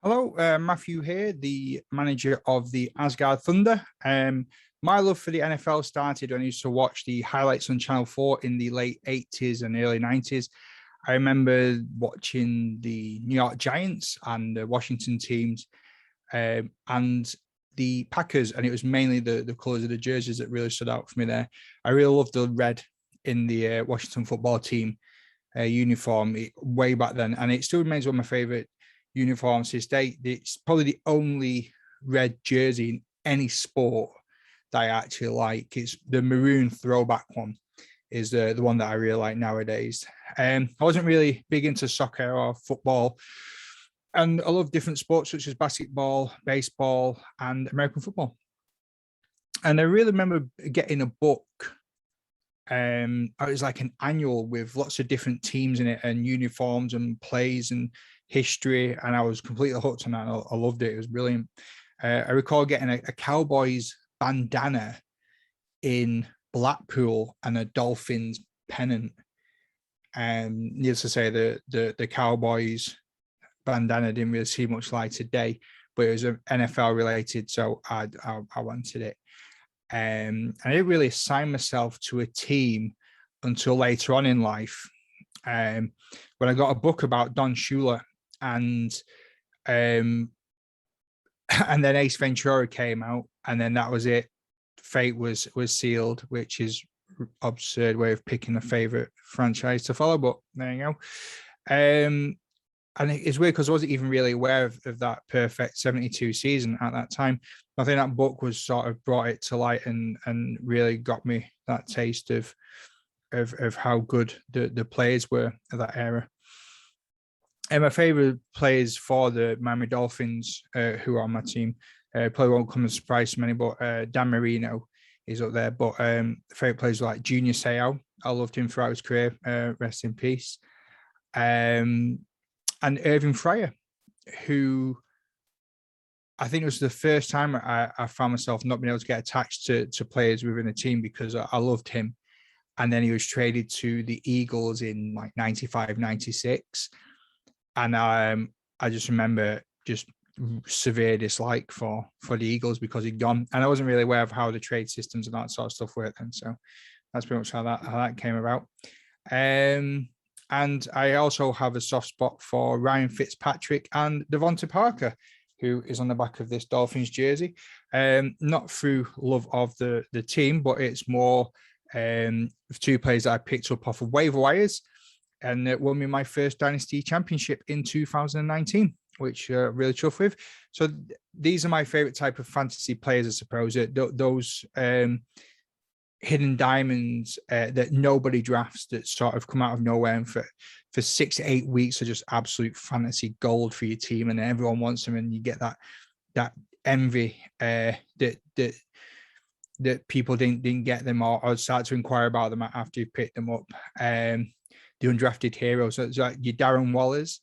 Hello, Matthew here, the manager of the Asgard Thunder. My love for the NFL started when I used to watch the highlights on Channel 4 in the late 80s and early 90s. I remember watching the New York Giants and the Washington teams and the Packers, and it was mainly the colours of the jerseys that really stood out for me there. I really loved the red in the Washington football team uniform way back then, and it still remains one of my favourite uniforms to this day. It's probably the only red jersey in any sport that I actually like. It's the maroon throwback one is the one that I really like nowadays. I wasn't really big into soccer or football, and I love different sports such as basketball, baseball, and American football. And I really remember getting a book. It was like an annual with lots of different teams in it and uniforms and plays and history, and I was completely hooked on that. I loved it. It was brilliant. I recall getting a Cowboys bandana in Blackpool and a Dolphins pennant. Needless to say, the Cowboys bandana didn't really see much light of day, but it was NFL related, so I wanted it. And I didn't really assign myself to a team until later on in life. When I got a book about Don Shula, and then Ace Ventura came out, and then that was it. Fate was sealed, which is absurd way of picking a favorite franchise to follow, but there you go. And it's weird because I wasn't even really aware of that perfect 72 season at that time. I think that book was sort of brought it to light and really got me that taste of how good the players were of that era. And my favorite players for the Miami Dolphins, who are on my team, probably won't come as a surprise to many, but Dan Marino is up there. But favorite players like Junior Seau. I loved him throughout his career. Rest in peace. And Irving Fryer, who I think it was the first time I found myself not being able to get attached to players within a team because I loved him. And then he was traded to the Eagles in like 95, 96. And I just remember just severe dislike for the Eagles because he'd gone. And I wasn't really aware of how the trade systems and that sort of stuff worked then. So that's pretty much how that came about. And I also have a soft spot for Ryan Fitzpatrick and Devonta Parker, who is on the back of this Dolphins jersey. Not through love of the team, but it's more two players that I picked up off of waiver wires, and it won me my first Dynasty Championship in 2019, which really chuffed with. So these are my favorite type of fantasy players, I suppose. Those hidden diamonds that nobody drafts, that sort of come out of nowhere, and for 6 to 8 weeks are just absolute fantasy gold for your team, and everyone wants them, and you get that envy that people didn't get them or start to inquire about them after you picked them up. The undrafted heroes, so it's like your Darren Wallers,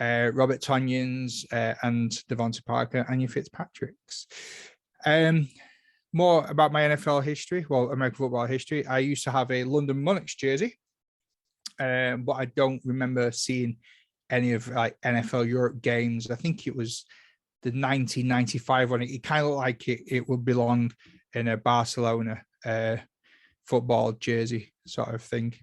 Robert Tonyans, and Devonta Parker, and your Fitzpatricks. More about my NFL history, well, American football history. I used to have a London Monarchs jersey, but I don't remember seeing any of like NFL Europe games. I think it was the 1995 one. It kind of looked like it would belong in a Barcelona football jersey sort of thing.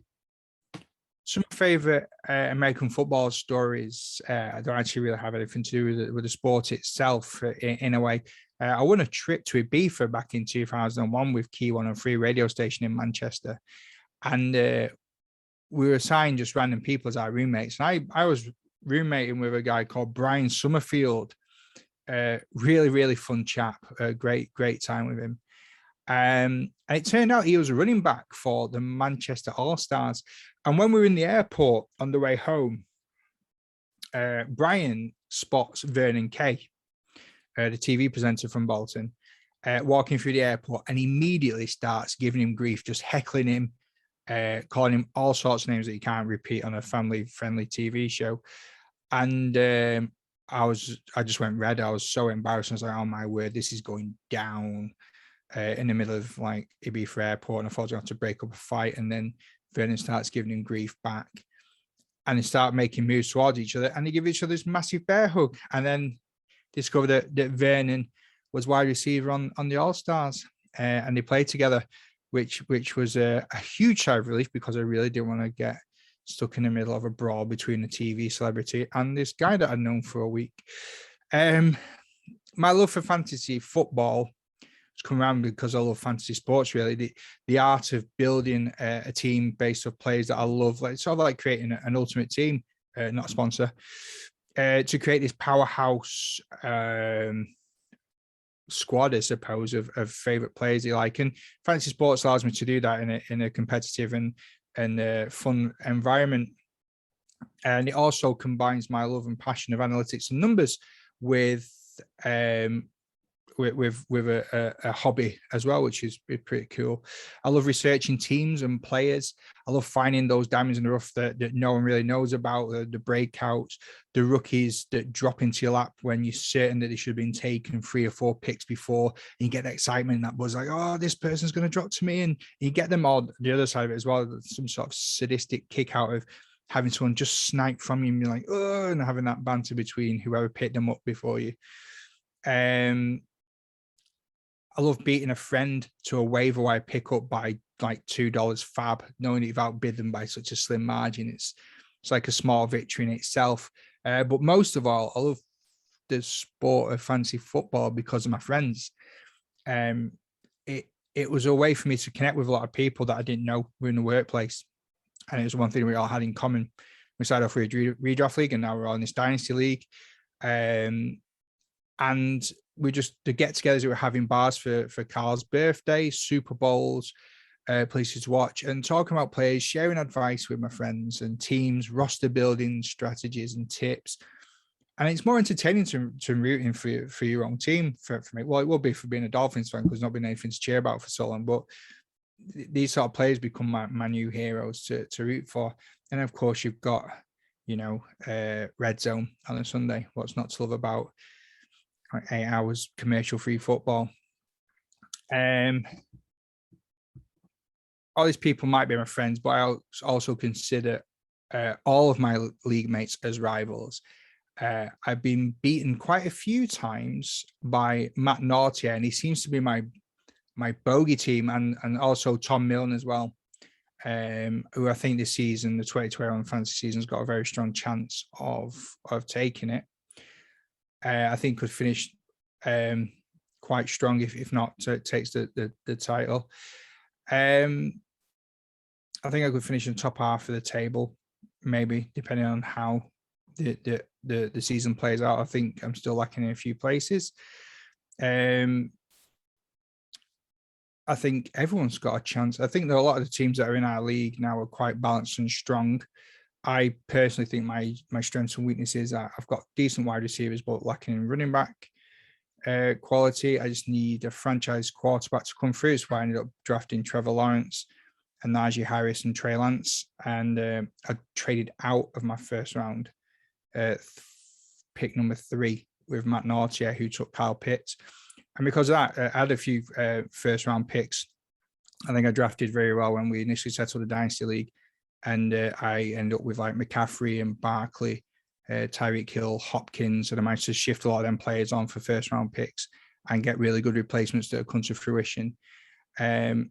Some favorite American football stories. I don't actually really have anything to do with the sport itself in a way. I won a trip to Ibiza back in 2001 with Key 103 radio station in Manchester. And we were assigned just random people as our roommates. And I was roommating with a guy called Brian Summerfield. Really, really fun chap. Great time with him. And it turned out he was a running back for the Manchester All-Stars. And when we were in the airport on the way home, Brian spots Vernon Kay, the TV presenter from Bolton, walking through the airport, and immediately starts giving him grief, just heckling him, calling him all sorts of names that you can't repeat on a family-friendly TV show. And I just went red. I was so embarrassed. I was like, oh my word, this is going down in the middle of like Ibiza airport. And I thought I was going to have to break up a fight. And then Vernon starts giving him grief back. And they start making moves towards each other, and they give each other this massive bear hug. And then discovered that Vernon was wide receiver on the All-Stars, and they played together, which was a huge sigh of relief, because I really didn't want to get stuck in the middle of a brawl between a TV celebrity and this guy that I'd known for a week. My love for fantasy football has come around because I love fantasy sports, really. The art of building a team based off players that I love, like sort of like creating an ultimate team, not a sponsor, to create this powerhouse squad, I suppose, of favorite players you like. And fantasy sports allows me to do that in a competitive and fun environment. And it also combines my love and passion of analytics and numbers with a hobby as well, which is pretty cool. I love researching teams and players. I love finding those diamonds in the rough that no one really knows about, the breakouts, the rookies that drop into your lap when you're certain that they should have been taken 3 or 4 picks before, and you get that excitement and that buzz, like, oh, this person's going to drop to me, and you get them all. The other side of it as well, some sort of sadistic kick out of having someone just snipe from you and be like, oh, and having that banter between whoever picked them up before you. I love beating a friend to a waiver wire pickup by like $2 fab, knowing that you've outbid them by such a slim margin. It's like a small victory in itself. But most of all, I love the sport of fantasy football because of my friends. It was a way for me to connect with a lot of people that I didn't know were in the workplace. And it was one thing we all had in common. We started off with a redraft league, and now we're all in this dynasty league. And we just, the get-togethers we were having, bars for Carl's birthday, Super Bowls, places to watch, and talking about players, sharing advice with my friends and teams, roster building strategies and tips. And it's more entertaining to rooting for your own team for me. Well, it will be for being a Dolphins fan, because there's not been anything to cheer about for so long. But these sort of players become my new heroes to root for. And of course, you've got, Red Zone on a Sunday. What's not to love about 8 hours commercial-free football? All these people might be my friends, but I also consider all of my league mates as rivals. I've been beaten quite a few times by Matt Nortier, and he seems to be my bogey team, and also Tom Milne as well, who I think this season, the 2021 fantasy season, has got a very strong chance of taking it. I think could finish quite strong if not takes the title. I think I could finish in the top half of the table, maybe, depending on how the season plays out. I think I'm still lacking in a few places. I think everyone's got a chance. I think that a lot of the teams that are in our league now are quite balanced and strong. I personally think my strengths and weaknesses are I've got decent wide receivers, but lacking in running back quality. I just need a franchise quarterback to come through. So I ended up drafting Trevor Lawrence and Najee Harris and Trey Lance. And I traded out of my first round, pick number 3, with Matt Nortier, who took Kyle Pitts. And because of that, I had a few first round picks. I think I drafted very well when we initially settled the Dynasty League. And I ended up with like McCaffrey and Barkley, Tyreek Hill, Hopkins, and I managed to shift a lot of them players on for first round picks and get really good replacements that have come to fruition. I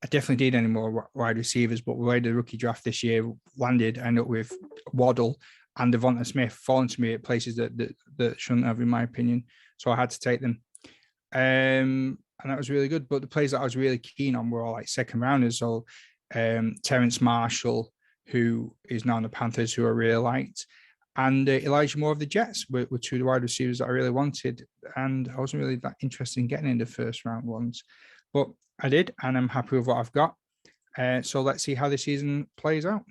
definitely need any more wide receivers, but the way the rookie draft this year landed, I ended up with Waddle and Devonta Smith falling to me at places that shouldn't have, in my opinion. So I had to take them. And that was really good. But the players that I was really keen on were all like second rounders. So Terrence Marshall, who is now in the Panthers, who I really liked, and Elijah Moore of the Jets were 2 of the wide receivers that I really wanted. And I wasn't really that interested in getting in the first round ones, but I did, and I'm happy with what I've got. So let's see how the season plays out.